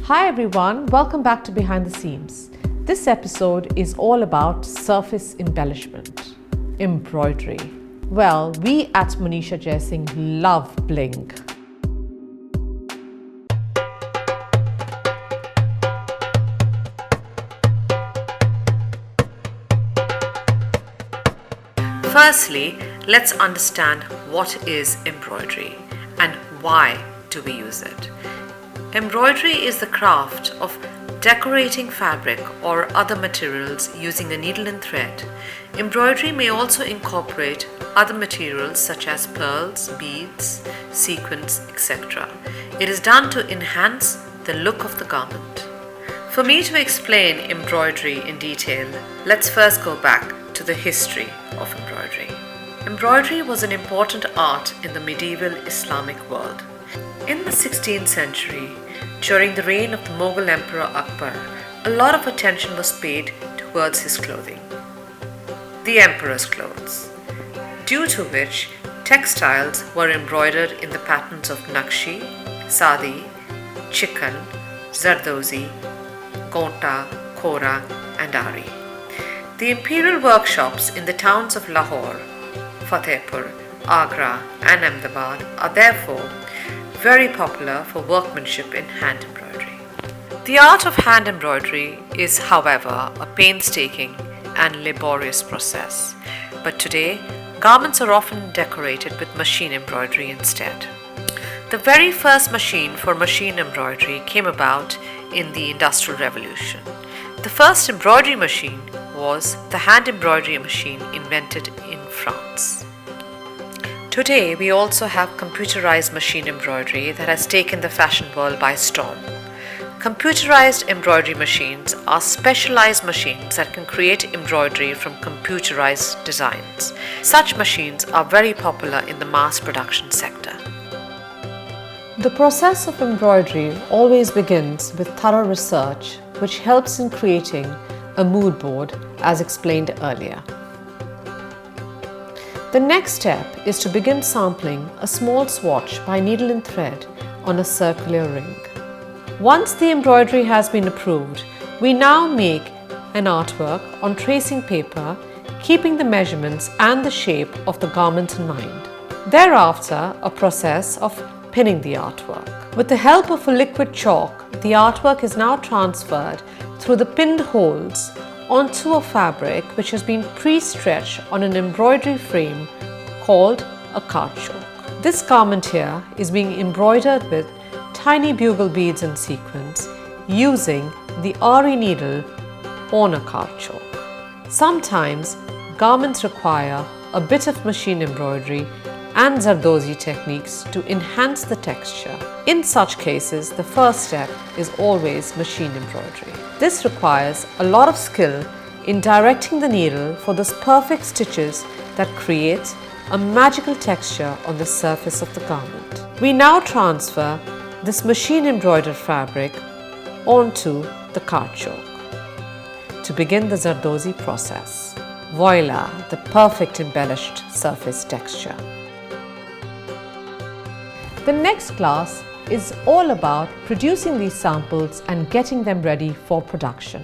Hi everyone, welcome back to Behind the Seams. This episode is all about surface embellishment, embroidery. Well, we at Monisha Jaising love bling. Firstly, let's understand what is embroidery and why do we use it. Embroidery is the craft of decorating fabric or other materials using a needle and thread. Embroidery may also incorporate other materials such as pearls, beads, sequins, etc. It is done to enhance the look of the garment. For me to explain embroidery in detail, let's first go back to the history of embroidery. Embroidery was an important art in the medieval Islamic world. In the 16th century, during the reign of the Mughal Emperor Akbar, a lot of attention was paid towards his clothing, the emperor's clothes, due to which textiles were embroidered in the patterns of Nakshi, Sadi, Chikan, Zardozi, Gonta, Kora, and Ari. The imperial workshops in the towns of Lahore, Fatehpur, Agra, and Ahmedabad are therefore very popular for workmanship in hand embroidery. The art of hand embroidery is, however, a painstaking and laborious process, but today garments are often decorated with machine embroidery instead. The very first machine for machine embroidery came about in the Industrial Revolution. The first embroidery machine was the hand embroidery machine invented in France. Today, we also have computerized machine embroidery that has taken the fashion world by storm. Computerized embroidery machines are specialized machines that can create embroidery from computerized designs. Such machines are very popular in the mass production sector. The process of embroidery always begins with thorough research, which helps in creating a mood board, as explained earlier. The next step is to begin sampling a small swatch by needle and thread on a circular ring. Once the embroidery has been approved, we now make an artwork on tracing paper, keeping the measurements and the shape of the garment in mind. Thereafter, a process of pinning the artwork. With the help of a liquid chalk, the artwork is now transferred through the pinned holes onto a fabric which has been pre-stretched on an embroidery frame called a card choke. This garment here is being embroidered with tiny bugle beads and sequins using the Ari needle on a card choke. Sometimes garments require a bit of machine embroidery and Zardozi techniques to enhance the texture. In such cases, the first step is always machine embroidery. This requires a lot of skill in directing the needle for those perfect stitches that create a magical texture on the surface of the garment. We now transfer this machine embroidered fabric onto the card choke to begin the Zardozi process. Voila, the perfect embellished surface texture. The next class is all about producing these samples and getting them ready for production.